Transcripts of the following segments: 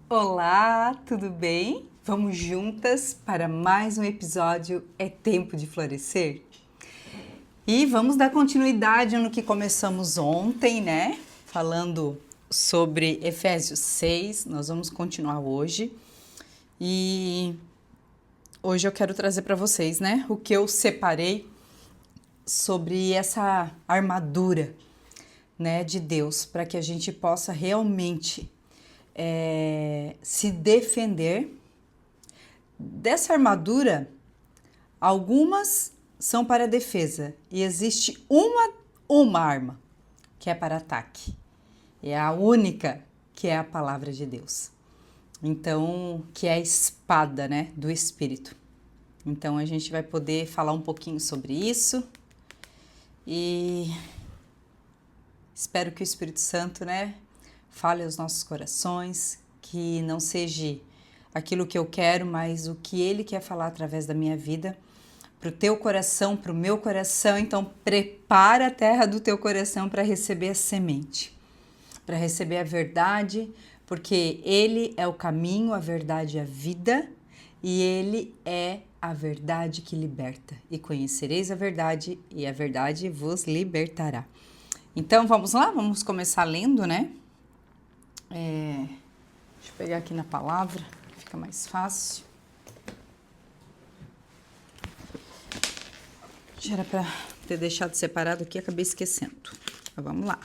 Olá, tudo bem? Vamos juntas para mais um episódio É Tempo de Florescer? E vamos dar continuidade no que começamos ontem, né? Falando sobre Efésios 6, nós vamos continuar hoje. E hoje eu quero trazer para vocês, né, o que eu separei sobre essa armadura, né, de Deus, para que a gente possa realmente se defender dessa armadura. Algumas são para defesa e existe uma arma que é para ataque. É a única, que é a palavra de Deus. Então, que é a espada, né, do Espírito. Então, a gente vai poder falar um pouquinho sobre isso e espero que o Espírito Santo, né, fale aos nossos corações, que não seja aquilo que eu quero, mas o que Ele quer falar através da minha vida, para o teu coração, para o meu coração. Então, prepara a terra do teu coração para receber a semente, para receber a verdade, porque Ele é o caminho, a verdade e a vida, e Ele é a verdade que liberta. E conhecereis a verdade, e a verdade vos libertará. Então, vamos lá? Vamos começar lendo, né? Deixa eu pegar aqui na palavra, fica mais fácil. Já era para ter deixado separado aqui, acabei esquecendo. Então, vamos lá.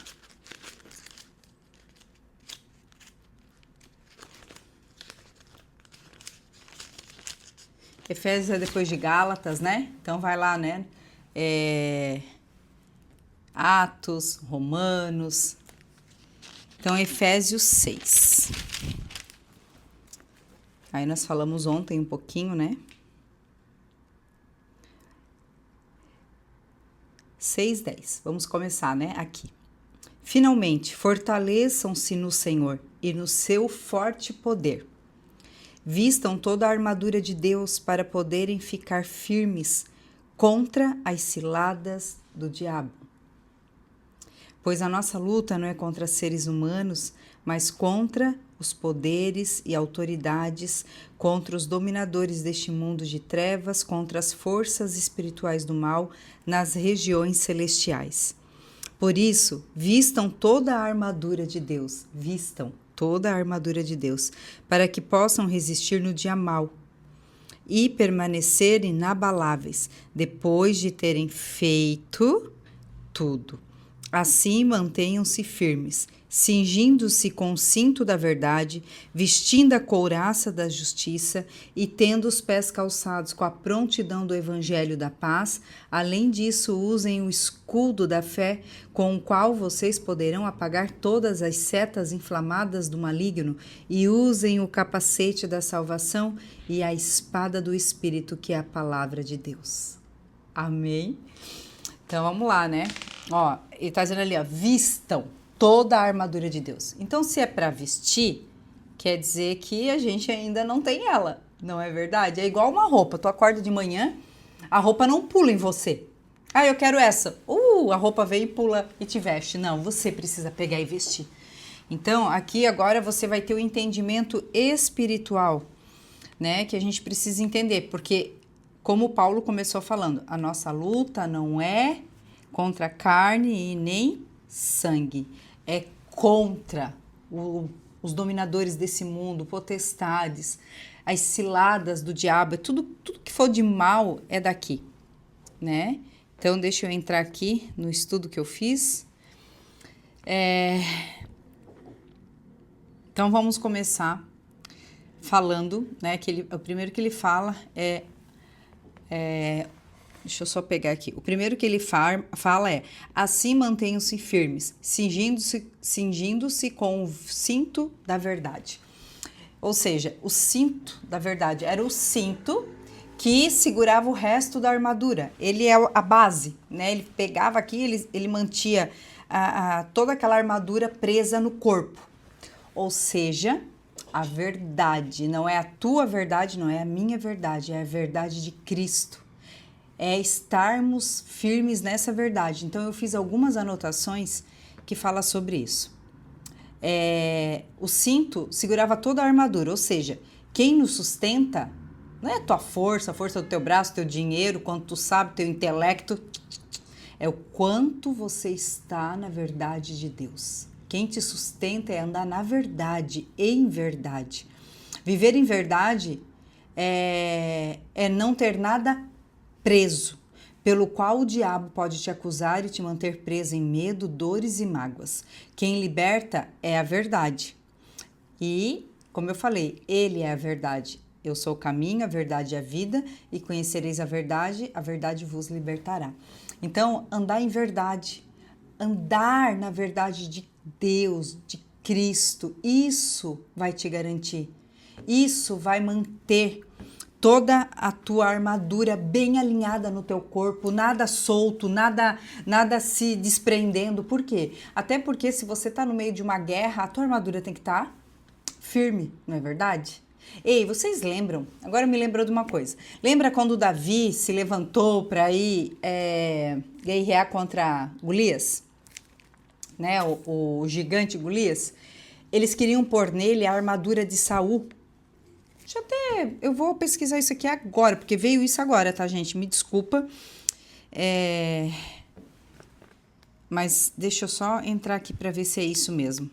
Efésios é depois de Gálatas, né? Então vai lá, né? Atos, Romanos. Então, Efésios 6. Aí nós falamos ontem um pouquinho, né? 6:10. Vamos começar, né? Aqui. Finalmente, fortaleçam-se no Senhor e no seu forte poder. Vistam toda a armadura de Deus para poderem ficar firmes contra as ciladas do diabo. Pois a nossa luta não é contra seres humanos, mas contra os poderes e autoridades, contra os dominadores deste mundo de trevas, contra as forças espirituais do mal nas regiões celestiais. Por isso, vistam toda a armadura de Deus, vistam toda a armadura de Deus, para que possam resistir no dia mau e permanecer inabaláveis, depois de terem feito tudo. Assim, mantenham-se firmes, cingindo-se com o cinto da verdade, vestindo a couraça da justiça e tendo os pés calçados com a prontidão do evangelho da paz. Além disso, usem o escudo da fé, com o qual vocês poderão apagar todas as setas inflamadas do maligno, e usem o capacete da salvação e a espada do Espírito, que é a palavra de Deus. Amém? Então, vamos lá, né? Ó, ele tá dizendo ali, ó, vistam toda a armadura de Deus. Então, se é para vestir, quer dizer que a gente ainda não tem ela, não é verdade? É igual uma roupa, tu acorda de manhã, a roupa não pula em você. Ah, eu quero essa. A roupa vem e pula e te veste. Não, você precisa pegar e vestir. Então, aqui agora você vai ter o entendimento espiritual, né? Que a gente precisa entender, porque como Paulo começou falando, a nossa luta não é contra carne e nem sangue, é contra os dominadores desse mundo, potestades, as ciladas do diabo, tudo que for de mal é daqui, né? Então, deixa eu entrar aqui no estudo que eu fiz. Então, vamos começar falando, né, que o primeiro que ele fala deixa eu só pegar aqui. O primeiro que ele fala é: assim mantenham-se firmes, cingindo-se com o cinto da verdade. Ou seja, o cinto da verdade era o cinto que segurava o resto da armadura. Ele é a base, né? Ele pegava aqui, ele mantinha toda aquela armadura presa no corpo. Ou seja, a verdade, não é a tua verdade, não é a minha verdade, é a verdade de Cristo. É estarmos firmes nessa verdade. Então, eu fiz algumas anotações que falam sobre isso. o cinto segurava toda a armadura, ou seja, quem nos sustenta não é a tua força, a força do teu braço, teu dinheiro, quanto tu sabe, teu intelecto, é o quanto você está na verdade de Deus. Quem te sustenta é andar na verdade, em verdade. Viver em verdade é não ter nada preso, pelo qual o diabo pode te acusar e te manter preso em medo, dores e mágoas. Quem liberta é a verdade. E, como eu falei, ele é a verdade. Eu sou o caminho, a verdade e a vida, e conhecereis a verdade vos libertará. Então, andar em verdade, andar na verdade de Deus, de Cristo, isso vai te garantir. Isso vai manter toda a tua armadura bem alinhada no teu corpo, nada solto, nada se desprendendo. Por quê? Até porque se você está no meio de uma guerra, a tua armadura tem que estar firme, não é verdade? Ei, vocês lembram? Agora me lembrou de uma coisa. Lembra quando Davi se levantou para ir guerrear contra Golias? Né? O gigante Golias? Eles queriam pôr nele a armadura de Saul. Eu vou pesquisar isso aqui agora, porque veio isso agora, tá, gente? Me desculpa. Mas deixa eu só entrar aqui para ver se é isso mesmo.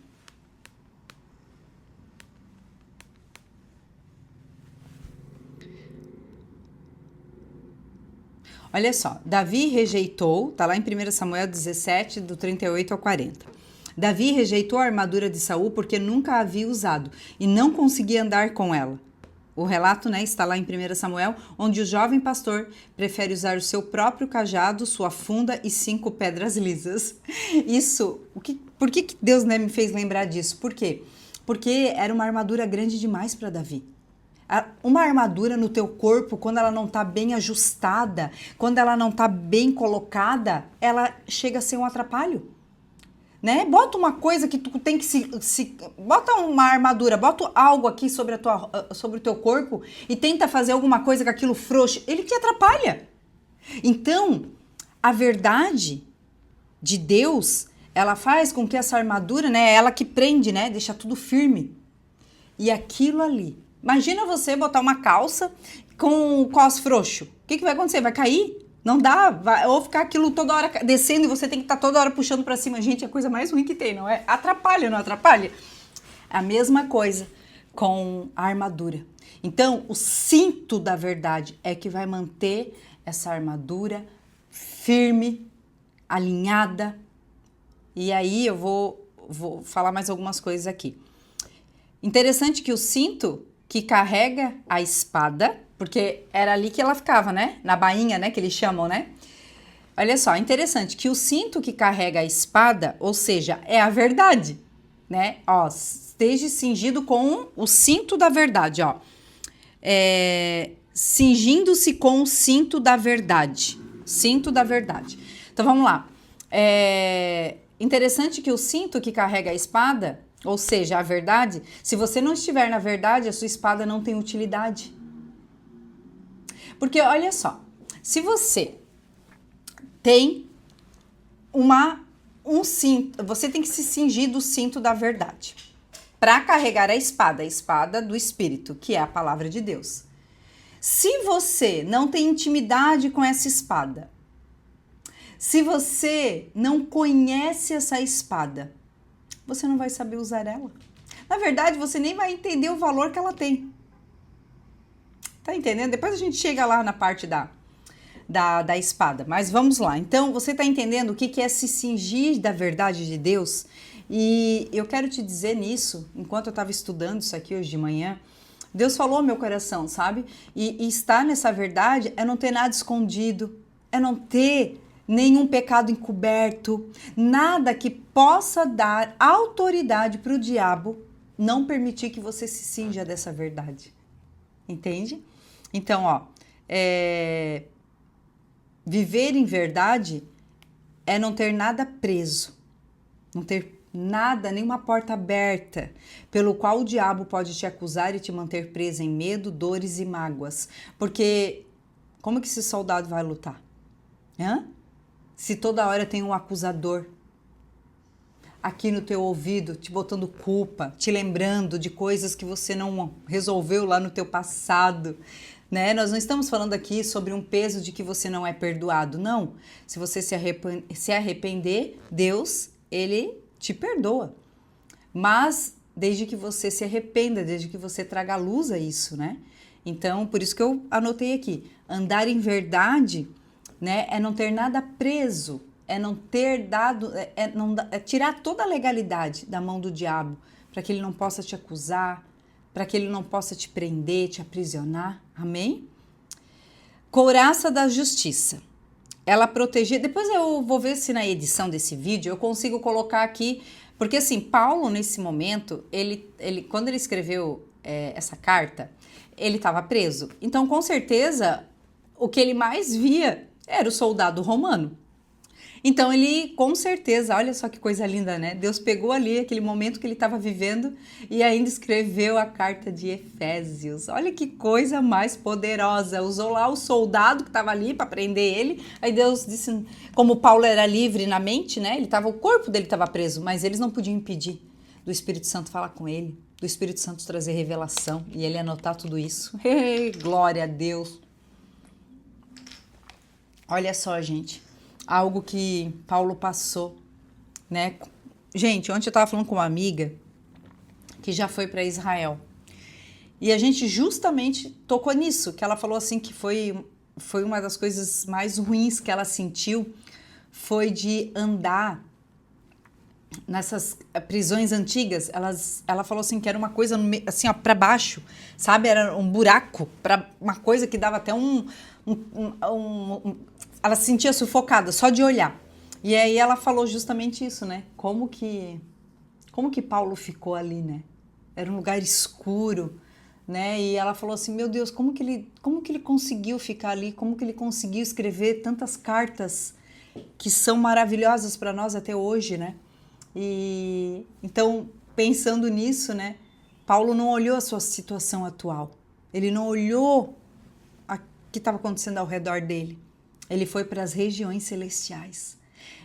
Olha só, Davi rejeitou, tá lá em 1 Samuel 17, do 38 ao 40. Davi rejeitou a armadura de Saul porque nunca a havia usado e não conseguia andar com ela. O relato, né, está lá em 1 Samuel, onde o jovem pastor prefere usar o seu próprio cajado, sua funda e 5 pedras lisas. Isso, por que Deus, né, me fez lembrar disso? Por quê? Porque era uma armadura grande demais para Davi. Uma armadura no teu corpo, quando ela não está bem ajustada, quando ela não está bem colocada, ela chega a ser um atrapalho. Né? Bota uma coisa que tu tem que bota uma armadura, bota algo aqui sobre o teu corpo e tenta fazer alguma coisa com aquilo frouxo, ele te atrapalha. Então, a verdade de Deus, ela faz com que essa armadura, né, ela que prende, né, deixa tudo firme. E aquilo ali, imagina você botar uma calça com o cos frouxo, o que vai acontecer? Vai cair? Não dá, ou ficar aquilo toda hora descendo e você tem que estar toda hora puxando para cima. Gente, é a coisa mais ruim que tem, não é? Atrapalha, não atrapalha? A mesma coisa com a armadura. Então, o cinto da verdade é que vai manter essa armadura firme, alinhada. E aí eu vou falar mais algumas coisas aqui. Interessante que o cinto que carrega a espada, porque era ali que ela ficava, né? Na bainha, né? Que eles chamam, né? Olha só, interessante que o cinto que carrega a espada, ou seja, é a verdade, né? Ó, esteja cingido com o cinto da verdade, ó. Cingindo-se com o cinto da verdade. Cinto da verdade. Então, vamos lá. Interessante que o cinto que carrega a espada, ou seja, a verdade, se você não estiver na verdade, a sua espada não tem utilidade. Porque, olha só, se você tem um cinto, você tem que se cingir do cinto da verdade para carregar a espada do Espírito, que é a palavra de Deus. Se você não tem intimidade com essa espada, se você não conhece essa espada, você não vai saber usar ela. Na verdade, você nem vai entender o valor que ela tem. Tá entendendo? Depois a gente chega lá na parte da espada. Mas vamos lá. Então, você tá entendendo o que é se cingir da verdade de Deus? E eu quero te dizer nisso, enquanto eu estava estudando isso aqui hoje de manhã, Deus falou ao meu coração, sabe? E estar nessa verdade é não ter nada escondido, é não ter nenhum pecado encoberto, nada que possa dar autoridade para o diabo não permitir que você se cinja dessa verdade. Entende? Então, ó, viver em verdade é não ter nada preso, não ter nada, nenhuma porta aberta, pelo qual o diabo pode te acusar e te manter presa em medo, dores e mágoas. Porque como que esse soldado vai lutar? Se toda hora tem um acusador. aqui no teu ouvido, te botando culpa, te lembrando de coisas que você não resolveu lá no teu passado, né? Nós não estamos falando aqui sobre um peso de que você não é perdoado, não. Se você se arrepender, Deus, Ele te perdoa. Mas desde que você se arrependa, desde que você traga à luz a isso, né? Então, por isso que eu anotei aqui, andar em verdade, né, é não ter nada preso, é não ter dado, é tirar toda a legalidade da mão do diabo, para que ele não possa te acusar, para que ele não possa te prender, te aprisionar, amém? Couraça da justiça, ela protegia, depois eu vou ver se na edição desse vídeo eu consigo colocar aqui, porque assim, Paulo nesse momento, quando ele escreveu essa carta, ele estava preso, então com certeza o que ele mais via era o soldado romano. Então ele, com certeza, olha só que coisa linda, né? Deus pegou ali aquele momento que ele estava vivendo e ainda escreveu a carta de Efésios. Olha que coisa mais poderosa. Usou lá o soldado que estava ali para prender ele. Aí Deus disse, como Paulo era livre na mente, né? O corpo dele estava preso, mas eles não podiam impedir do Espírito Santo falar com ele, do Espírito Santo trazer revelação e ele anotar tudo isso. Glória a Deus. Olha só, gente, algo que Paulo passou, né? Gente, ontem eu estava falando com uma amiga que já foi para Israel e a gente justamente tocou nisso, que ela falou assim que foi uma das coisas mais ruins que ela sentiu, foi de andar nessas prisões antigas. Ela falou assim que era uma coisa assim, ó, para baixo, sabe? Era um buraco, para uma coisa que dava até ela se sentia sufocada só de olhar. E aí ela falou justamente isso, né? Como que Paulo ficou ali, né? Era um lugar escuro, né? E ela falou assim, meu Deus, como que ele conseguiu ficar ali? Como que ele conseguiu escrever tantas cartas que são maravilhosas para nós até hoje, né? E então, pensando nisso, né? Paulo não olhou a sua situação atual. Ele não olhou o que estava acontecendo ao redor dele. Ele foi para as regiões celestiais.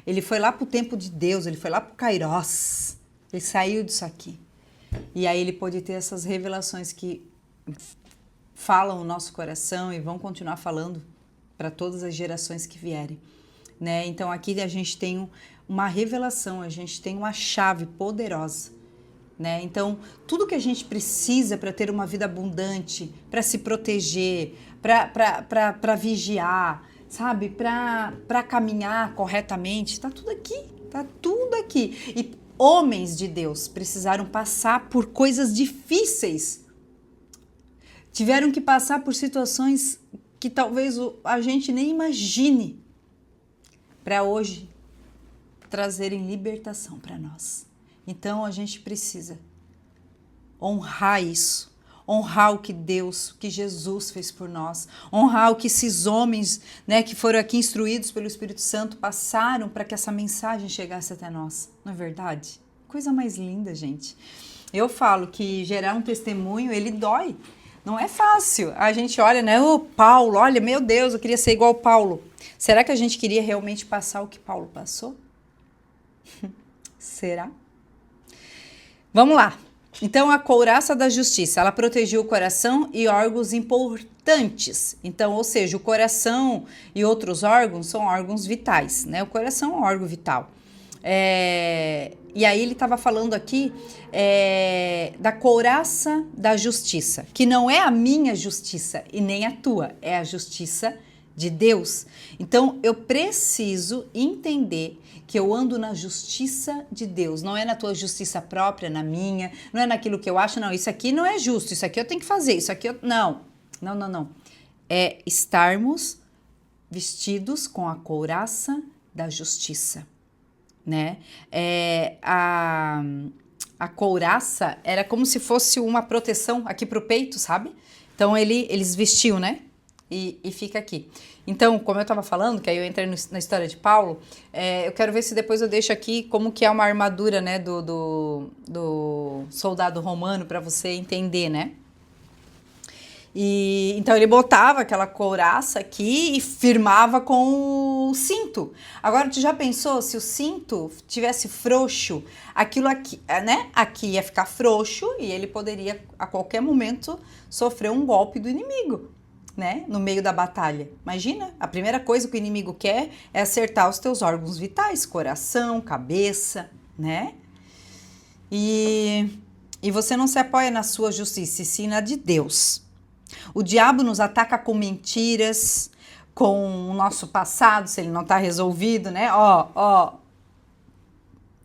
Ele foi lá para o tempo de Deus, ele foi lá para o Kairos. Ele saiu disso aqui. E aí ele pôde ter essas revelações que falam o nosso coração e vão continuar falando para todas as gerações que vierem, né? Então aqui a gente tem uma revelação, a gente tem uma chave poderosa, né? Então tudo que a gente precisa para ter uma vida abundante, para se proteger, para vigiar, sabe, para caminhar corretamente, tá tudo aqui, tá tudo aqui. E homens de Deus precisaram passar por coisas difíceis, tiveram que passar por situações que talvez a gente nem imagine, para hoje trazerem libertação para nós. Então a gente precisa honrar isso. Honrar o que Deus, o que Jesus fez por nós, honrar o que esses homens, né, que foram aqui instruídos pelo Espírito Santo passaram para que essa mensagem chegasse até nós, não é verdade? Coisa mais linda, gente. Eu falo que gerar um testemunho, ele dói, não é fácil. A gente olha, né, Paulo, olha, meu Deus, eu queria ser igual Paulo. Será que a gente queria realmente passar o que Paulo passou? Será? Vamos lá. Então, a couraça da justiça, ela protegiu o coração e órgãos importantes. Então, ou seja, o coração e outros órgãos são órgãos vitais, né? O coração é um órgão vital. E aí ele estava falando aqui da couraça da justiça, que não é a minha justiça e nem a tua, é a justiça de Deus. Então, eu preciso entender que eu ando na justiça de Deus, não é na tua justiça própria, na minha, não é naquilo que eu acho, não, isso aqui não é justo, isso aqui eu tenho que fazer, isso aqui eu... Não. É estarmos vestidos com a couraça da justiça, né? A couraça era como se fosse uma proteção aqui pro peito, sabe? Então, eles vestiam, né? E fica aqui. Então, como eu estava falando, que aí eu entrei na história de Paulo, eu quero ver se depois eu deixo aqui como que é uma armadura, né, do soldado romano, para você entender, né? E então ele botava aquela couraça aqui e firmava com o cinto. Agora, tu já pensou se o cinto tivesse frouxo, aquilo aqui, né? Aqui ia ficar frouxo e ele poderia a qualquer momento sofrer um golpe do inimigo, né? No meio da batalha. Imagina, a primeira coisa que o inimigo quer é acertar os teus órgãos vitais, coração, cabeça, né? E você não se apoia na sua justiça, e sim na de Deus. O diabo nos ataca com mentiras, com o nosso passado, se ele não está resolvido, né?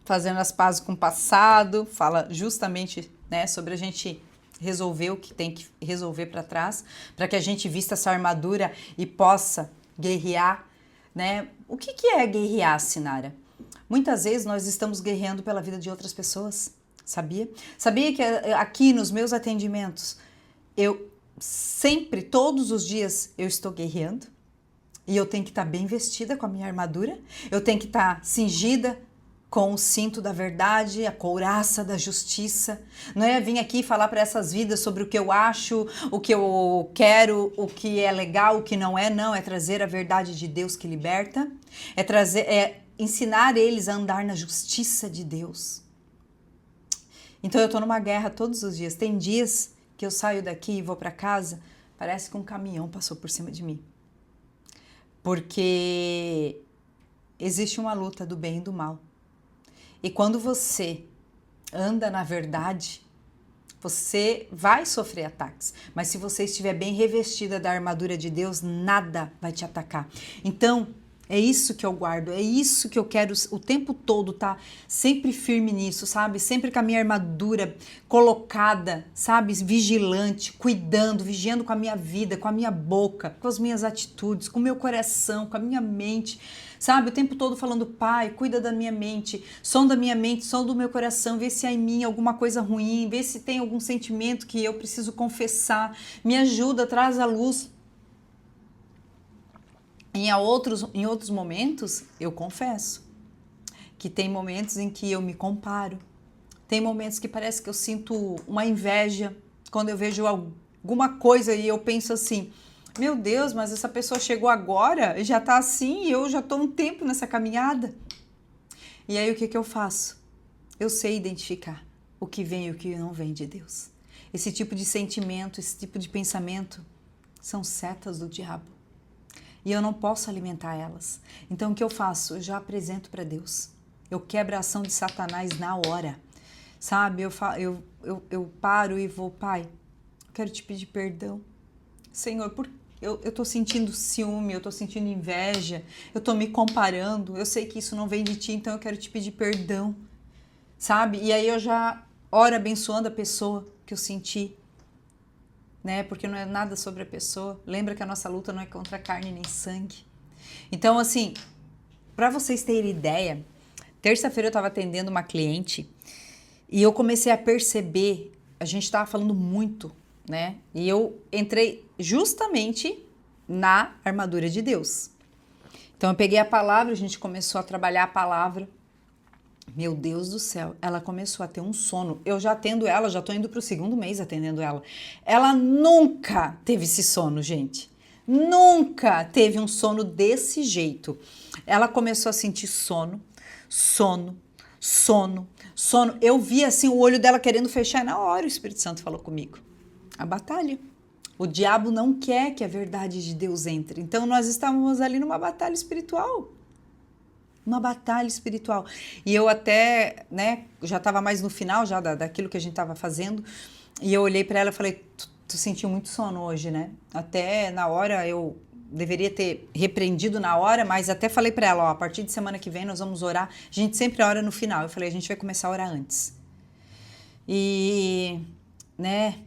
Fazendo as pazes com o passado, fala justamente, né, sobre a gente resolver o que tem que resolver para trás, para que a gente vista essa armadura e possa guerrear, né? O que é guerrear, Sinara? Muitas vezes nós estamos guerreando pela vida de outras pessoas, sabia? Sabia que aqui nos meus atendimentos, eu sempre, todos os dias, eu estou guerreando e eu tenho que estar bem vestida com a minha armadura, eu tenho que estar cingida com o cinto da verdade, a couraça da justiça. Não é vir aqui falar para essas vidas sobre o que eu acho, o que eu quero, o que é legal, o que não é. Não, é trazer a verdade de Deus que liberta, é ensinar eles a andar na justiça de Deus. Então eu estou numa guerra todos os dias. Tem dias que eu saio daqui e vou para casa, parece que um caminhão passou por cima de mim. Porque existe uma luta do bem e do mal. E quando você anda na verdade, você vai sofrer ataques. Mas se você estiver bem revestida da armadura de Deus, nada vai te atacar. Então, é isso que eu guardo, é isso que eu quero o tempo todo, tá? Sempre firme nisso, sabe? Sempre com a minha armadura colocada, sabe? Vigilante, cuidando, vigiando com a minha vida, com a minha boca, com as minhas atitudes, com o meu coração, com a minha mente, sabe? O tempo todo falando, Pai, cuida da minha mente, som da minha mente, som do meu coração, vê se há em mim alguma coisa ruim, vê se tem algum sentimento que eu preciso confessar, me ajuda, traz à luz. Em outros momentos, eu confesso que tem momentos em que eu me comparo, tem momentos que parece que eu sinto uma inveja quando eu vejo alguma coisa e eu penso assim, meu Deus, mas essa pessoa chegou agora e já tá assim e eu já tô um tempo nessa caminhada. E aí o que eu faço? Eu sei identificar o que vem e o que não vem de Deus. Esse tipo de sentimento, esse tipo de pensamento são setas do diabo. E eu não posso alimentar elas. Então o que eu faço? Eu já apresento para Deus. Eu quebro a ação de Satanás na hora. Sabe? Eu paro e vou, Pai, eu quero te pedir perdão. Senhor, eu tô sentindo ciúme, eu tô sentindo inveja, eu tô me comparando, eu sei que isso não vem de ti, então eu quero te pedir perdão. Sabe? E aí eu já oro abençoando a pessoa que eu senti. Né? Porque não é nada sobre a pessoa. Lembra que a nossa luta não é contra carne nem sangue. Então, assim, para vocês terem ideia, terça-feira eu estava atendendo uma cliente e eu comecei a perceber, a gente estava falando muito, né? E eu entrei justamente na armadura de Deus. Então, eu peguei a palavra, a gente começou a trabalhar a palavra. Meu Deus do céu, ela começou a ter um sono. Eu já atendo ela, já tô indo pro 2º mês atendendo ela. Ela nunca teve esse sono, gente. Nunca teve um sono desse jeito. Ela começou a sentir sono. Eu vi assim o olho dela querendo fechar. Na hora o Espírito Santo falou comigo. A batalha. O diabo não quer que a verdade de Deus entre. Então nós estávamos ali numa batalha espiritual. Uma batalha espiritual. E eu até, né, já estava mais no final já daquilo que a gente estava fazendo, e eu olhei para ela e falei, tu sentiu muito sono hoje, né? Até na hora eu deveria ter repreendido na hora, mas até falei para ela, ó, a partir de semana que vem nós vamos orar. A gente sempre ora no final. Eu falei, a gente vai começar a orar antes. E, né,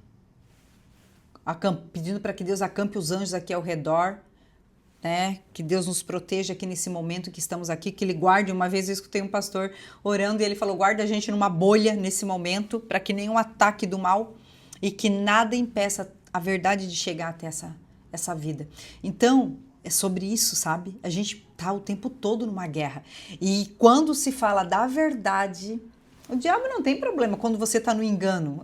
pedindo para que Deus acampe os anjos aqui ao redor, né? Que Deus nos proteja aqui nesse momento que estamos aqui, que Ele guarde. Uma vez eu escutei um pastor orando e ele falou, guarda a gente numa bolha nesse momento, para que nenhum ataque do mal e que nada impeça a verdade de chegar até essa vida. Então, é sobre isso, sabe? A gente tá o tempo todo numa guerra. E quando se fala da verdade, o diabo não tem problema quando você tá no engano.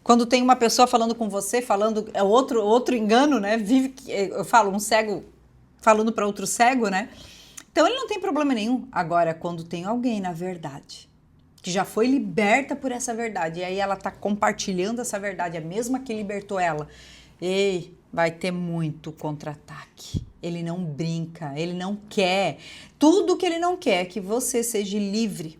Quando tem uma pessoa falando com você, falando, é outro engano, né? Eu falo, um cego falando para outro cego, né? Então ele não tem problema nenhum. Agora, quando tem alguém na verdade, que já foi liberta por essa verdade, e aí ela tá compartilhando essa verdade, a mesma que libertou ela, ei, vai ter muito contra-ataque. Ele não brinca, ele não quer. Tudo que ele não quer é que você seja livre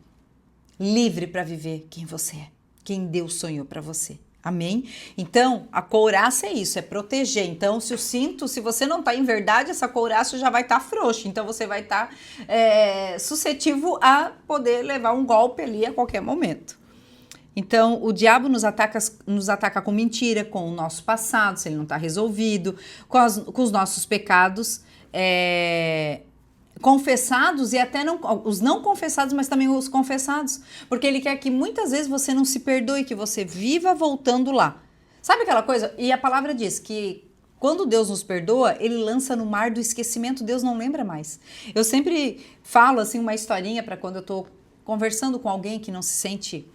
para viver quem você é, quem Deus sonhou para você. Amém? Então, a couraça é isso, é proteger. Então, se você não está em verdade, essa couraça já vai estar frouxa. Então, você vai estar suscetível a poder levar um golpe ali a qualquer momento. Então, o diabo nos ataca com mentira, com o nosso passado, se ele não está resolvido, com os nossos pecados confessados e até os não confessados, mas também os confessados. Porque ele quer que muitas vezes você não se perdoe, que você viva voltando lá. Sabe aquela coisa? E a palavra diz que quando Deus nos perdoa, ele lança no mar do esquecimento, Deus não lembra mais. Eu sempre falo assim uma historinha para quando eu estou conversando com alguém que não se sente,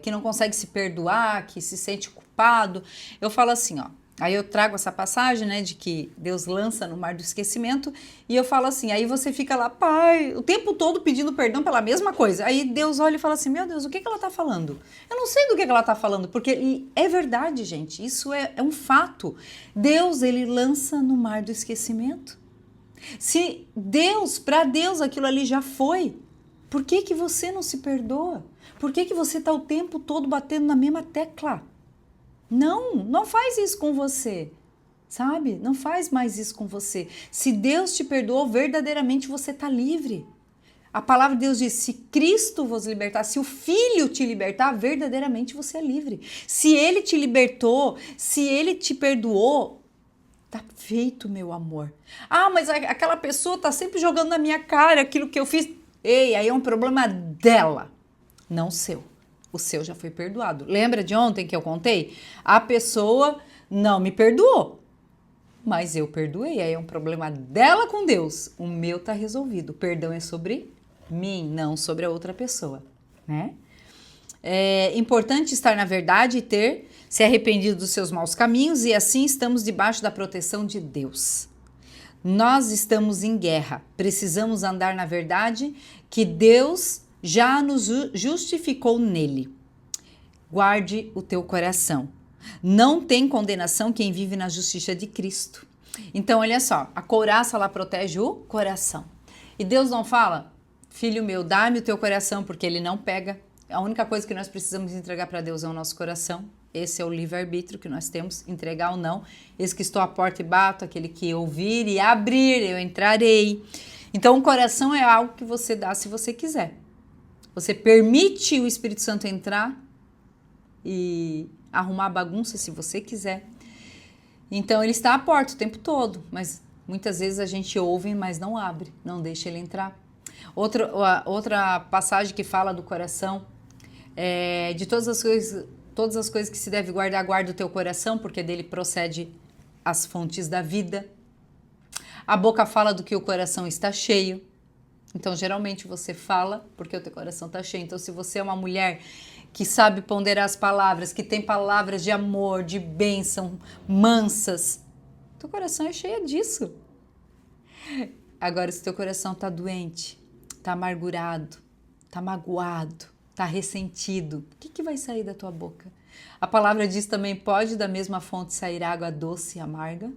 que não consegue se perdoar, que se sente culpado. Eu falo assim, ó. Aí eu trago essa passagem, né, de que Deus lança no mar do esquecimento, e eu falo assim, aí você fica lá, pai, o tempo todo pedindo perdão pela mesma coisa. Aí Deus olha e fala assim, meu Deus, o que ela tá falando? Eu não sei do que ela tá falando, porque é verdade, gente, isso é um fato. Deus, ele lança no mar do esquecimento. Se para Deus aquilo ali já foi, por que você não se perdoa? Por que você tá o tempo todo batendo na mesma tecla? Não faz isso com você, sabe? Não faz mais isso com você. Se Deus te perdoou, verdadeiramente você está livre. A palavra de Deus diz, se Cristo vos libertar, se o Filho te libertar, verdadeiramente você é livre. Se Ele te libertou, se Ele te perdoou, tá feito, meu amor. Ah, mas aquela pessoa tá sempre jogando na minha cara aquilo que eu fiz. Ei, aí é um problema dela, não seu. O seu já foi perdoado. Lembra de ontem que eu contei? A pessoa não me perdoou, mas eu perdoei. Aí é um problema dela com Deus. O meu tá resolvido. O perdão é sobre mim, não sobre a outra pessoa, né? É importante estar na verdade e ter se arrependido dos seus maus caminhos, e assim estamos debaixo da proteção de Deus. Nós estamos em guerra. Precisamos andar na verdade que Deus já nos justificou nele. Guarde o teu coração. Não tem condenação quem vive na justiça de Cristo. Então, olha só, a couraça, ela protege o coração. E Deus não fala, filho meu, dá-me o teu coração, porque ele não pega. A única coisa que nós precisamos entregar para Deus é o nosso coração. Esse é o livre-arbítrio que nós temos, entregar ou não. Eis que estou à porta e bato, aquele que ouvir e abrir, eu entrarei. Então, o coração é algo que você dá se você quiser. Você permite o Espírito Santo entrar e arrumar a bagunça se você quiser. Então ele está à porta o tempo todo, mas muitas vezes a gente ouve, mas não abre, não deixa ele entrar. Outra passagem que fala do coração, de todas as coisas que se deve guardar, guarda o teu coração, porque dele procede as fontes da vida. A boca fala do que o coração está cheio. Então, geralmente você fala porque o teu coração está cheio. Então, se você é uma mulher que sabe ponderar as palavras, que tem palavras de amor, de bênção, mansas, teu coração é cheio disso. Agora, se teu coração está doente, está amargurado, está magoado, está ressentido, o que vai sair da tua boca? A palavra diz também, pode da mesma fonte sair água doce e amarga?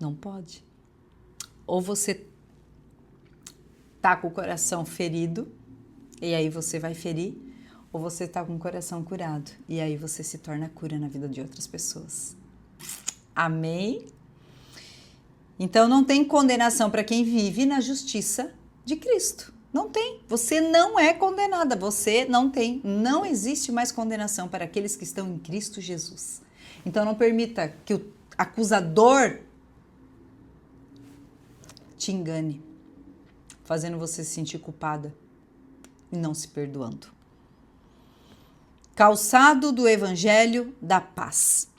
Não pode. Ou você tá com o coração ferido, e aí você vai ferir, ou você tá com o coração curado, e aí você se torna cura na vida de outras pessoas. Amém? Então não tem condenação para quem vive na justiça de Cristo. Não tem. Você não é condenada, você não existe mais condenação para aqueles que estão em Cristo Jesus. Então não permita que o acusador te engane, fazendo você se sentir culpada e não se perdoando. Calçado do Evangelho da Paz.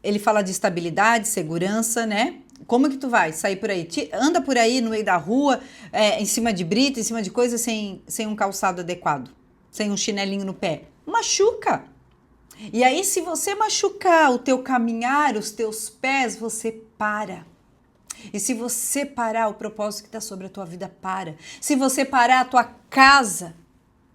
Ele fala de estabilidade, segurança, né? Como que tu vai sair por aí? Anda por aí no meio da rua, em cima de brita, em cima de coisa, sem um calçado adequado, sem um chinelinho no pé. Machuca. E aí, se você machucar o teu caminhar, os teus pés, você para. E se você parar, o propósito que está sobre a tua vida para. Se você parar, a tua casa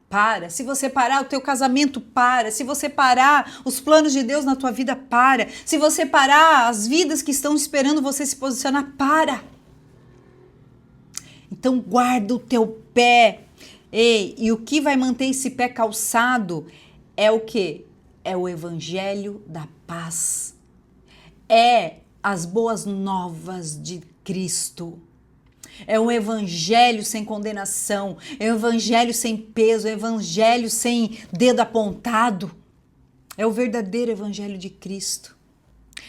para. Se você parar, o teu casamento para. Se você parar, os planos de Deus na tua vida para. Se você parar, as vidas que estão esperando você se posicionar, para. Então guarda o teu pé. Ei, e o que vai manter esse pé calçado é o quê? É o evangelho da paz. É as boas novas de Cristo. É um evangelho sem condenação, é um evangelho sem peso, é um evangelho sem dedo apontado. É o verdadeiro evangelho de Cristo.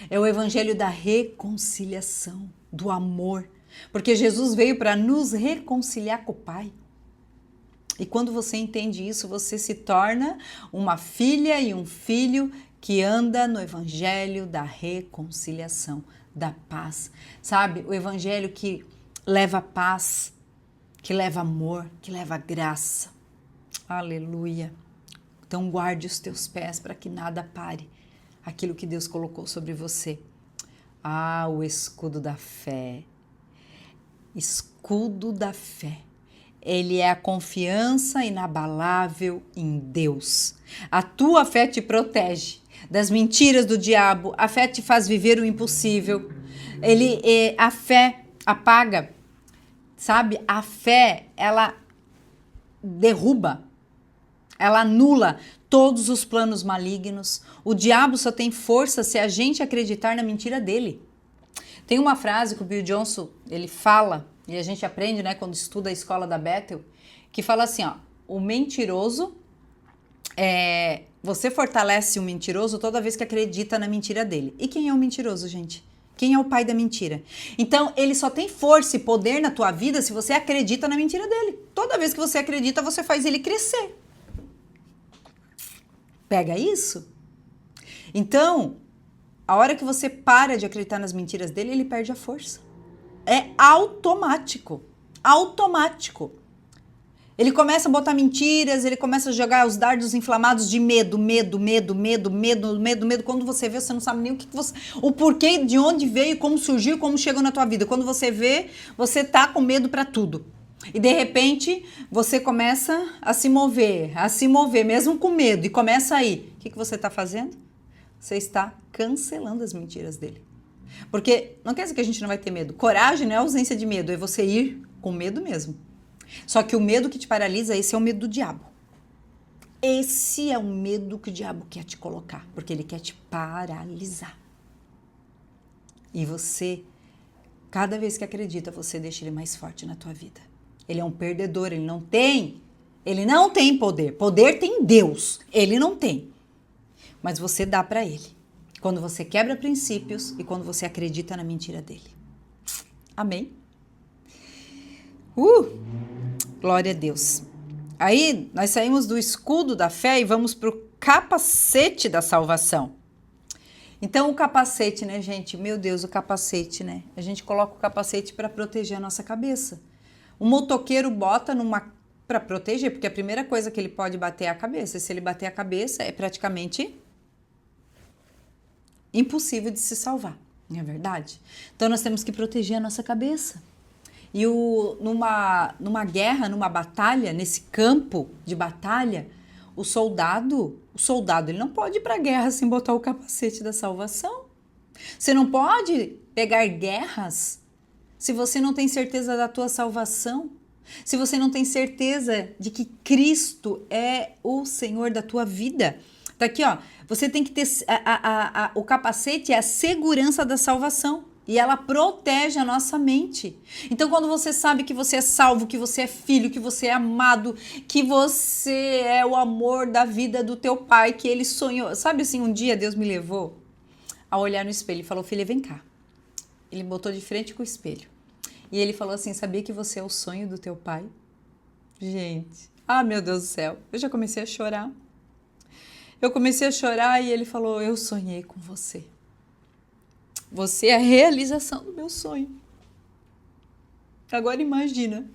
É o evangelho da reconciliação, do amor. Porque Jesus veio para nos reconciliar com o Pai. E quando você entende isso, você se torna uma filha e um filho que anda no evangelho da reconciliação, da paz. Sabe? O evangelho que leva paz, que leva amor, que leva graça. Aleluia. Então guarde os teus pés para que nada pare aquilo que Deus colocou sobre você. Ah, o escudo da fé. Escudo da fé. Ele é a confiança inabalável em Deus. A tua fé te protege das mentiras do diabo. A fé te faz viver o impossível. A fé apaga, sabe? A fé, ela derruba, ela anula todos os planos malignos. O diabo só tem força se a gente acreditar na mentira dele. Tem uma frase que o Bill Johnson, ele fala, e a gente aprende, né, quando estuda a escola da Bethel, que fala assim, ó, o mentiroso, você fortalece o mentiroso toda vez que acredita na mentira dele. E quem é o mentiroso, gente? Quem é o pai da mentira? Então, ele só tem força e poder na tua vida se você acredita na mentira dele. Toda vez que você acredita, você faz ele crescer. Pega isso? Então, a hora que você para de acreditar nas mentiras dele, ele perde a força. É automático. Automático. Ele começa a botar mentiras, ele começa a jogar os dardos inflamados de medo. Quando você vê, você não sabe nem o porquê, de onde veio, como surgiu, como chegou na tua vida. Quando você vê, você tá com medo para tudo. E de repente, você começa a se mover, mesmo com medo, e começa aí. O que você tá fazendo? Você está cancelando as mentiras dele. Porque não quer dizer que a gente não vai ter medo. Coragem não é ausência de medo, é você ir com medo mesmo. Só que o medo que te paralisa, esse é o medo do diabo. Esse é o medo que o diabo quer te colocar, porque ele quer te paralisar. E você, cada vez que acredita, você deixa ele mais forte na tua vida. Ele é um perdedor, ele não tem poder. Poder tem Deus, ele não tem. Mas você dá para ele. Quando você quebra princípios e quando você acredita na mentira dele. Amém? Glória a Deus. Aí nós saímos do escudo da fé e vamos para o capacete da salvação. Então o capacete, né, gente? Meu Deus, o capacete, né? A gente coloca o capacete para proteger a nossa cabeça. O motoqueiro bota para proteger, porque a primeira coisa que ele pode bater é a cabeça. E se ele bater a cabeça, é praticamente impossível de se salvar, não é verdade? Então nós temos que proteger a nossa cabeça. E numa guerra, numa batalha, nesse campo de batalha, o soldado ele não pode ir para a guerra sem botar o capacete da salvação. Você não pode pegar guerras se você não tem certeza da tua salvação, se você não tem certeza de que Cristo é o Senhor da tua vida. Tá aqui, ó. Você tem que ter o capacete é a segurança da salvação. E ela protege a nossa mente. Então, quando você sabe que você é salvo, que você é filho, que você é amado, que você é o amor da vida do teu pai, que ele sonhou. Sabe assim, um dia Deus me levou a olhar no espelho e falou, filha, vem cá. Ele botou de frente com o espelho. E ele falou assim, sabia que você é o sonho do teu pai? Gente, meu Deus do céu. Eu já comecei a chorar. E ele falou, eu sonhei com você. Você é a realização do meu sonho. Agora imagina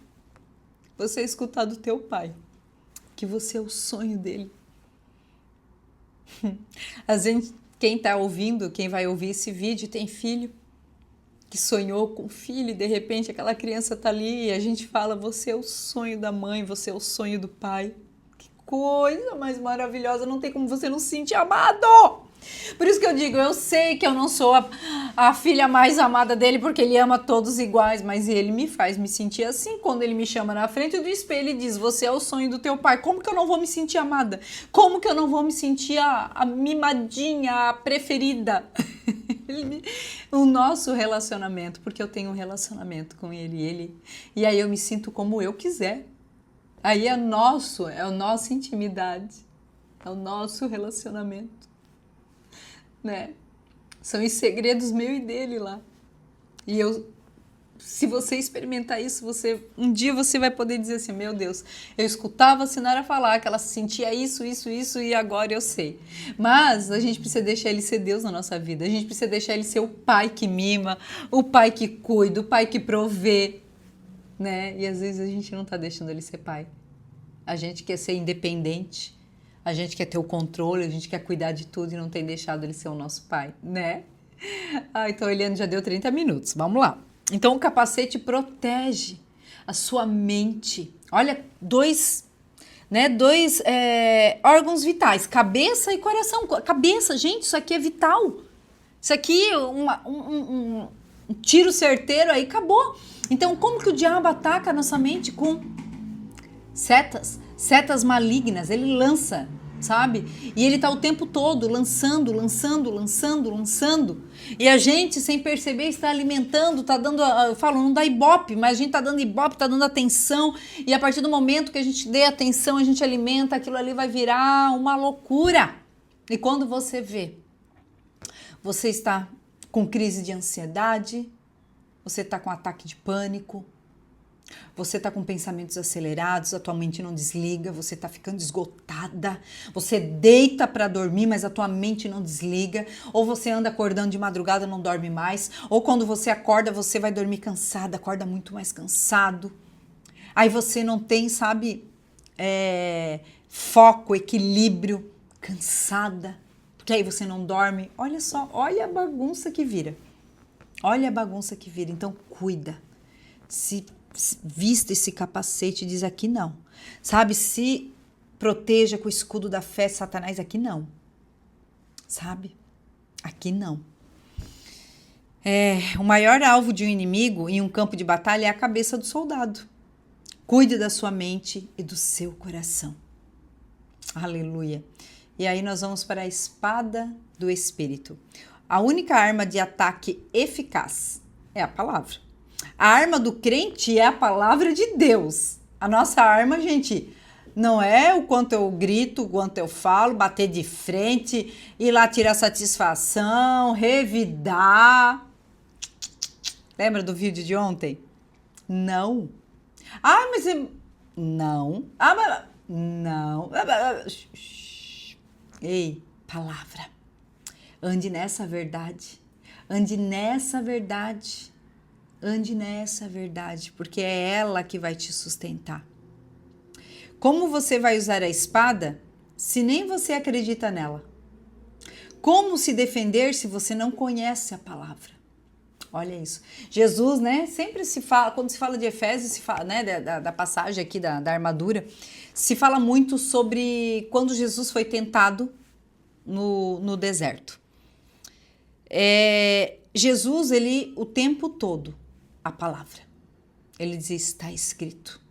você escutar do teu pai que você é o sonho dele. Às vezes, quem tá ouvindo, quem vai ouvir esse vídeo tem filho que sonhou com filho e de repente aquela criança tá ali e a gente fala, você é o sonho da mãe, você é o sonho do pai. Que coisa mais maravilhosa, não tem como você não se sentir amado. Por isso que eu digo, eu sei que eu não sou a filha mais amada dele porque ele ama todos iguais, mas ele me faz me sentir assim quando ele me chama na frente do espelho e diz, você é o sonho do teu pai. Como que eu não vou me sentir amada? Como que eu não vou me sentir a mimadinha, a preferida? O nosso relacionamento, porque eu tenho um relacionamento com ele, e aí eu me sinto como eu quiser. Aí é a nossa intimidade, é o nosso relacionamento, né? São os segredos meu e dele lá. E se você experimentar isso, um dia você vai poder dizer assim, meu Deus, eu escutava a Sinara falar que ela sentia isso e agora eu sei. Mas a gente precisa deixar ele ser Deus na nossa vida. A gente precisa deixar ele ser o pai que mima, o pai que cuida, o pai que provê, né? E às vezes a gente não tá deixando ele ser pai. A gente quer ser independente, a gente quer ter o controle, a gente quer cuidar de tudo e não tem deixado ele ser o nosso pai, né? Então, Eliane, já deu 30 minutos. Vamos lá. Então, o capacete protege a sua mente. Olha, dois órgãos vitais, cabeça e coração. Cabeça, gente, isso aqui é vital. Isso aqui, um tiro certeiro aí, acabou. Então, como que o diabo ataca a nossa mente? Com setas malignas. Ele lança, sabe? E ele tá o tempo todo lançando. E a gente, sem perceber, está alimentando, tá dando, eu falo, não dá ibope, mas a gente tá dando ibope, tá dando atenção. E a partir do momento que a gente dê atenção, a gente alimenta, aquilo ali vai virar uma loucura. E quando você vê, você está com crise de ansiedade, você está com ataque de pânico, você está com pensamentos acelerados, a tua mente não desliga, você está ficando esgotada, você deita para dormir, mas a tua mente não desliga, ou você anda acordando de madrugada, não dorme mais, ou quando você acorda, você vai dormir cansada, acorda muito mais cansado. Aí você não tem, sabe, foco, equilíbrio, cansada, porque aí você não dorme. Olha só, olha a bagunça que vira. Olha a bagunça que vira. Então, cuida. Se vista esse capacete e diz aqui não. Sabe? Se proteja com o escudo da fé, Satanás, aqui não. Sabe? Aqui não. O maior alvo de um inimigo em um campo de batalha é a cabeça do soldado. Cuide da sua mente e do seu coração. Aleluia. E aí nós vamos para a espada do Espírito. A única arma de ataque eficaz é a palavra. A arma do crente é a palavra de Deus. A nossa arma, gente, não é o quanto eu grito, o quanto eu falo, bater de frente, ir lá tirar satisfação, revidar. Lembra do vídeo de ontem? Não. Ah, mas... Não. Ah, mas... Não. Ei, palavra. Ande nessa verdade. Ande nessa verdade. Ande nessa verdade, porque é ela que vai te sustentar. Como você vai usar a espada se nem você acredita nela? Como se defender se você não conhece a palavra? Olha isso. Jesus, né, sempre se fala, quando se fala de Efésios, se fala, né, da passagem aqui da armadura, se fala muito sobre quando Jesus foi tentado no deserto. Jesus, ele, o tempo todo, a palavra, ele dizia, está escrito.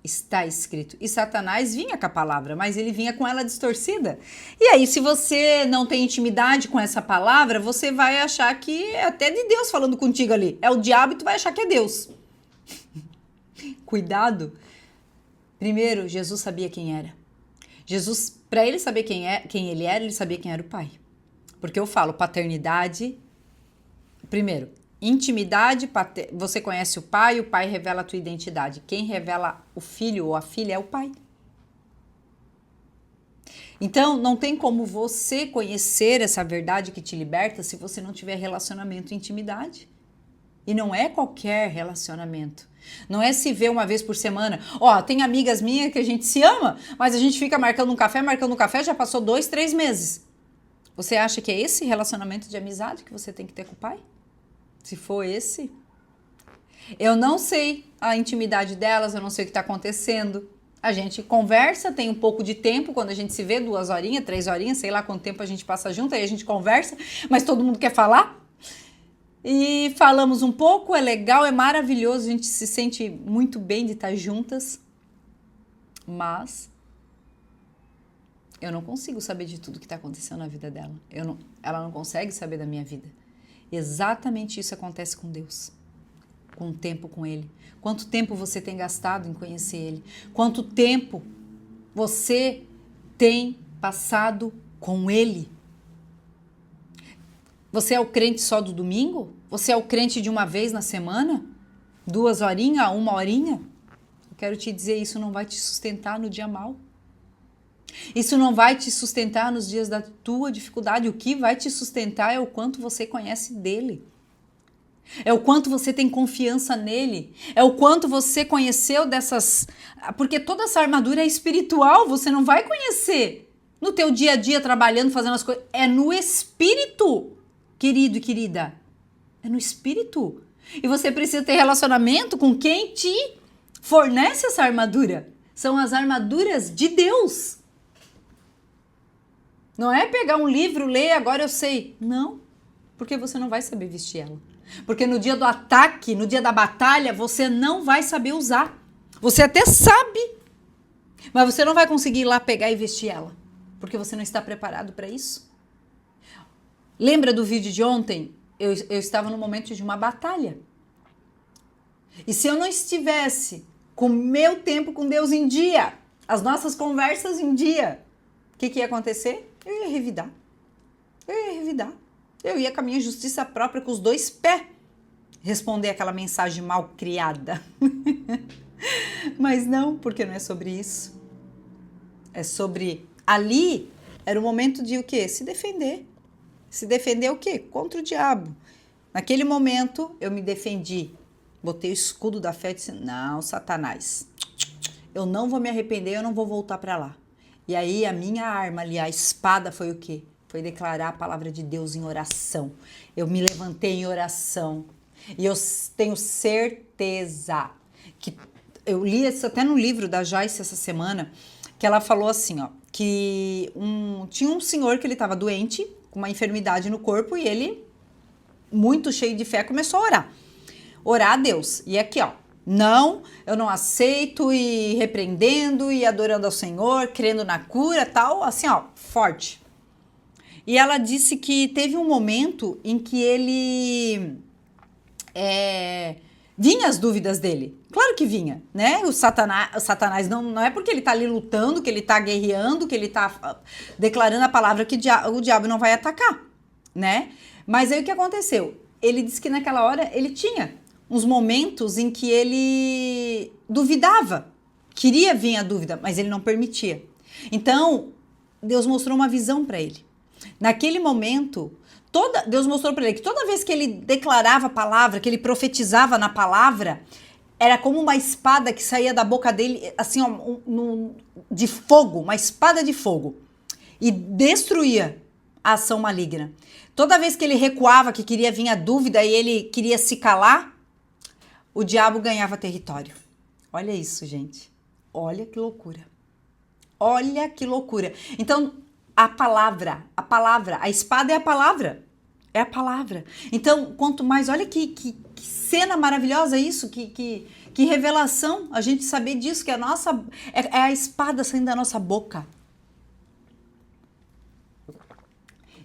Está escrito. E Satanás vinha com a palavra, mas ele vinha com ela distorcida. E aí, se você não tem intimidade com essa palavra, você vai achar que é até de Deus falando contigo ali. É o diabo e tu vai achar que é Deus. Cuidado. Primeiro, Jesus sabia quem era. Jesus, para ele saber quem ele era, ele sabia quem era o Pai. Porque eu falo paternidade. Primeiro, intimidade, você conhece o pai revela a tua identidade. Quem revela o filho ou a filha é o pai. Então, não tem como você conhecer essa verdade que te liberta se você não tiver relacionamento e intimidade. E não é qualquer relacionamento. Não é se ver uma vez por semana. Ó, tem amigas minhas que a gente se ama, mas a gente fica marcando um café, já passou 2, 3 meses. Você acha que é esse relacionamento de amizade que você tem que ter com o pai? Se for esse, eu não sei a intimidade delas, eu não sei o que está acontecendo. A gente conversa, tem um pouco de tempo, quando a gente se vê 2 horinhas, 3 horinhas, sei lá quanto tempo a gente passa junto, aí a gente conversa, mas todo mundo quer falar. E falamos um pouco, é legal, é maravilhoso, a gente se sente muito bem de estar juntas, mas eu não consigo saber de tudo que está acontecendo na vida dela. Ela não consegue saber da minha vida. Exatamente isso acontece com Deus. Com o tempo com Ele. Quanto tempo você tem gastado em conhecer Ele? Quanto tempo você tem passado com Ele? Você é o crente só do domingo? Você é o crente de uma vez na semana? 2 horinhas, 1 horinha? Eu quero te dizer, isso não vai te sustentar no dia mau. Isso não vai te sustentar nos dias da tua dificuldade. O que vai te sustentar é o quanto você conhece dele. É o quanto você tem confiança nele. É o quanto você conheceu dessas... Porque toda essa armadura é espiritual, você não vai conhecer no teu dia a dia, trabalhando, fazendo as coisas. É no espírito, querido e querida. É no espírito. E você precisa ter relacionamento com quem te fornece essa armadura. São as armaduras de Deus. Não é pegar um livro, ler, agora eu sei. Não, porque você não vai saber vestir ela. Porque no dia do ataque, no dia da batalha, você não vai saber usar. Você até sabe, mas você não vai conseguir ir lá pegar e vestir ela. Porque você não está preparado para isso. Lembra do vídeo de ontem? Eu estava no momento de uma batalha. E se eu não estivesse com o meu tempo com Deus em dia, as nossas conversas em dia, o que ia acontecer? Eu ia revidar. Eu ia com a minha justiça própria, com os 2 pés, responder aquela mensagem mal criada. Mas não, porque não é sobre isso. É sobre... Ali era o momento de o quê? Se defender. Se defender o quê? Contra o diabo. Naquele momento, eu me defendi. Botei o escudo da fé e disse, não, Satanás, eu não vou me arrepender, eu não vou voltar para lá. E aí a minha arma ali, a espada, foi o quê? Foi declarar a palavra de Deus em oração. Eu me levantei em oração. E eu tenho certeza que... Eu li isso até no livro da Joyce essa semana, que ela falou assim, ó, que tinha um senhor que ele estava doente, com uma enfermidade no corpo, e ele, muito cheio de fé, começou a orar. Orar a Deus. E aqui, ó, não, eu não aceito, e repreendendo, e adorando ao Senhor, crendo na cura, tal, assim, ó, forte. E ela disse que teve um momento em que ele... vinha as dúvidas dele. Claro que vinha, né? O Satanás não é porque ele tá ali lutando, que ele tá guerreando, que ele tá declarando a palavra que o diabo não vai atacar, né? Mas aí o que aconteceu? Ele disse que naquela hora ele tinha uns momentos em que ele duvidava. Queria vir a dúvida, mas ele não permitia. Então, Deus mostrou uma visão para ele. Naquele momento, Deus mostrou para ele que toda vez que ele declarava a palavra, que ele profetizava na palavra, era como uma espada que saía da boca dele, assim, ó, de fogo, uma espada de fogo, e destruía a ação maligna. Toda vez que ele recuava, que queria vir a dúvida e ele queria se calar, o diabo ganhava território. Olha isso, gente. Olha que loucura. Olha que loucura. Então, a palavra, a espada é a palavra. É a palavra. Então, quanto mais, olha que cena maravilhosa isso, que revelação a gente saber disso, que é a espada saindo da nossa boca.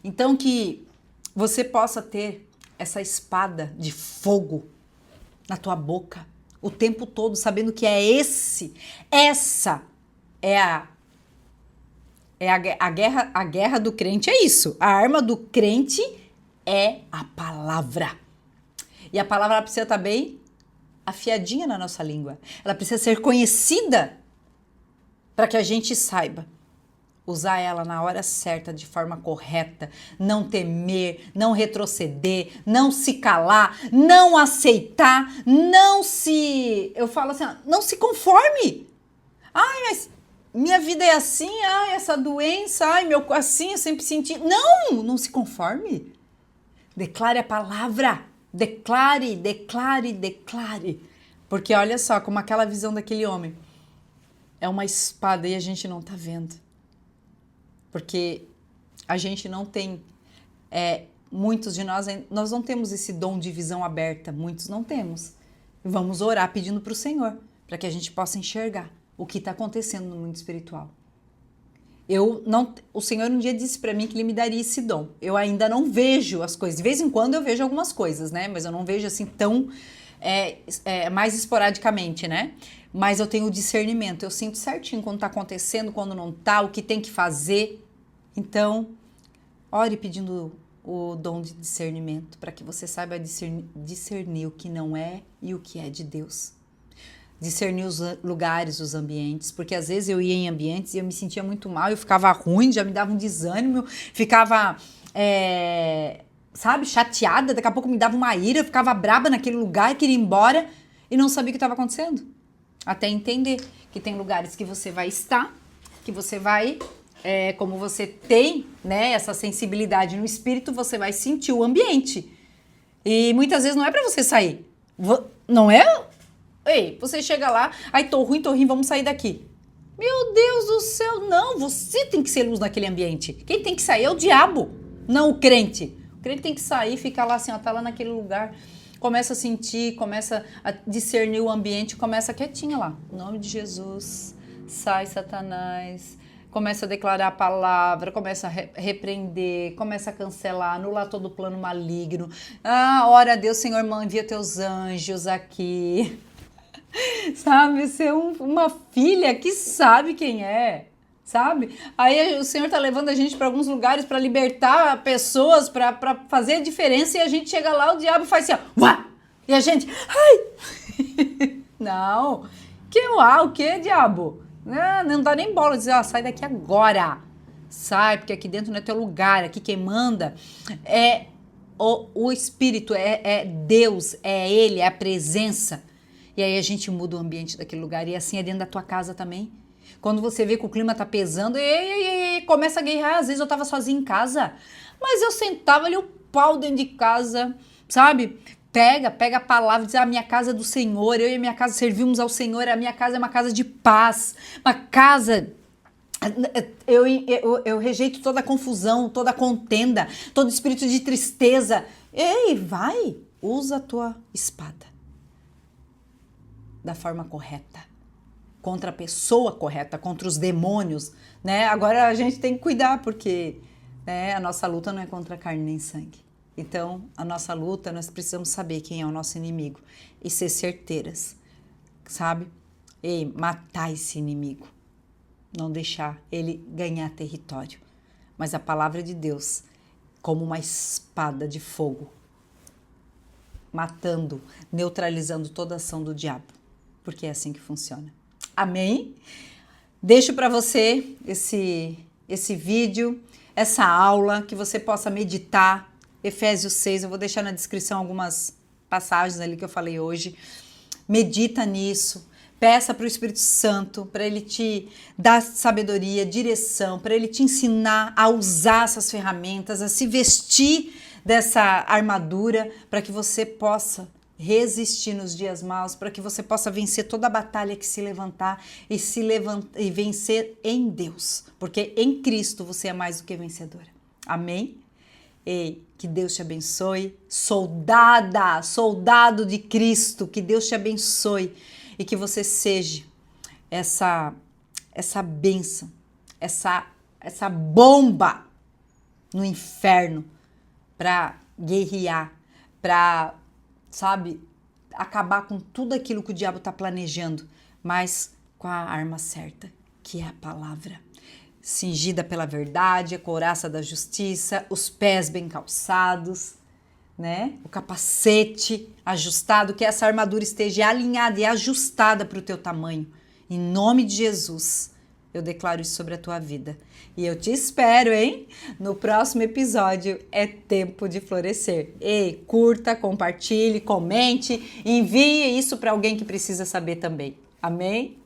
Então, que você possa ter essa espada de fogo na tua boca o tempo todo, sabendo que essa é a guerra do crente, é isso. A arma do crente é a palavra. E a palavra precisa estar bem afiadinha na nossa língua. Ela precisa ser conhecida para que a gente saiba usar ela na hora certa, de forma correta, não temer, não retroceder, não se calar, não aceitar, eu falo assim, não se conforme. Ai, mas minha vida é assim, ai, essa doença, ai, meu, assim, eu sempre senti. Não se conforme. Declare a palavra, declare. Porque olha só, como aquela visão daquele homem, é uma espada e a gente não tá vendo. Porque a gente não tem, muitos de nós não temos esse dom de visão aberta, muitos não temos. Vamos orar pedindo para o Senhor, para que a gente possa enxergar o que está acontecendo no mundo espiritual. O Senhor um dia disse para mim que Ele me daria esse dom. Eu ainda não vejo as coisas. De vez em quando eu vejo algumas coisas, né? Mas eu não vejo assim tão mais esporadicamente, né? Mas eu tenho discernimento. Eu sinto certinho quando está acontecendo, quando não está, o que tem que fazer. Então, ore pedindo o dom de discernimento para que você saiba discernir o que não é e o que é de Deus. Discernir os lugares, os ambientes, porque às vezes eu ia em ambientes e eu me sentia muito mal, eu ficava ruim, já me dava um desânimo, ficava, chateada, daqui a pouco me dava uma ira, eu ficava braba naquele lugar, queria ir embora e não sabia o que estava acontecendo. Até entender que tem lugares que você vai estar, que você vai, como você tem, né, essa sensibilidade no espírito, você vai sentir o ambiente. E muitas vezes não é para você sair, não é? Ei, você chega lá, ai, tô ruim, vamos sair daqui. Meu Deus do céu, não, você tem que ser luz naquele ambiente. Quem tem que sair é o diabo, não o crente. O crente tem que sair, ficar lá assim, ó, tá lá naquele lugar, começa a sentir, começa a discernir o ambiente, começa quietinha lá. Em nome de Jesus, sai Satanás, começa a declarar a palavra, começa a repreender, começa a cancelar, anular todo o plano maligno. Ora a Deus, Senhor, envia teus anjos aqui. Sabe, ser uma filha que sabe quem é, sabe? Aí o Senhor tá levando a gente para alguns lugares para libertar pessoas, para fazer a diferença, e a gente chega lá, o diabo faz assim, ó, uá! E a gente, ai! Não, o que, diabo? Não dá nem bola, dizer, ó, sai daqui agora, sai, porque aqui dentro não é teu lugar, aqui quem manda é o Espírito, é Deus, é Ele, é a presença. E aí a gente muda o ambiente daquele lugar. E assim é dentro da tua casa também. Quando você vê que o clima tá pesando, começa a guerrear. Às vezes eu tava sozinha em casa, mas eu sentava ali o pau dentro de casa, sabe? Pega a palavra, diz, a minha casa é do Senhor, eu e a minha casa servimos ao Senhor, a minha casa é uma casa de paz, uma casa... Eu rejeito toda a confusão, toda a contenda, todo espírito de tristeza. Ei, vai, usa a tua espada da forma correta, contra a pessoa correta, contra os demônios, né? Agora a gente tem que cuidar, porque, né, a nossa luta não é contra carne nem sangue. Então, a nossa luta, nós precisamos saber quem é o nosso inimigo e ser certeiras, sabe? E matar esse inimigo, não deixar ele ganhar território. Mas a palavra de Deus, como uma espada de fogo, matando, neutralizando toda a ação do diabo. Porque é assim que funciona. Amém? Deixo para você esse vídeo, essa aula, que você possa meditar. Efésios 6, eu vou deixar na descrição algumas passagens ali que eu falei hoje. Medita nisso. Peça para o Espírito Santo, para ele te dar sabedoria, direção, para ele te ensinar a usar essas ferramentas, a se vestir dessa armadura, para que você possa resistir nos dias maus, para que você possa vencer toda a batalha que se levantar e vencer em Deus, porque em Cristo você é mais do que vencedora. Amém? Ei, que Deus te abençoe, soldado de Cristo, que Deus te abençoe e que você seja essa bênção, essa bomba no inferno para guerrear, para, sabe, acabar com tudo aquilo que o diabo está planejando, mas com a arma certa, que é a palavra. Cingida pela verdade, a couraça da justiça, os pés bem calçados, né? O capacete ajustado, que essa armadura esteja alinhada e ajustada para o teu tamanho. Em nome de Jesus, Eu declaro isso sobre a tua vida. E eu te espero, hein? No próximo episódio é tempo de florescer. Ei, curta, compartilhe, comente, envie isso para alguém que precisa saber também. Amém?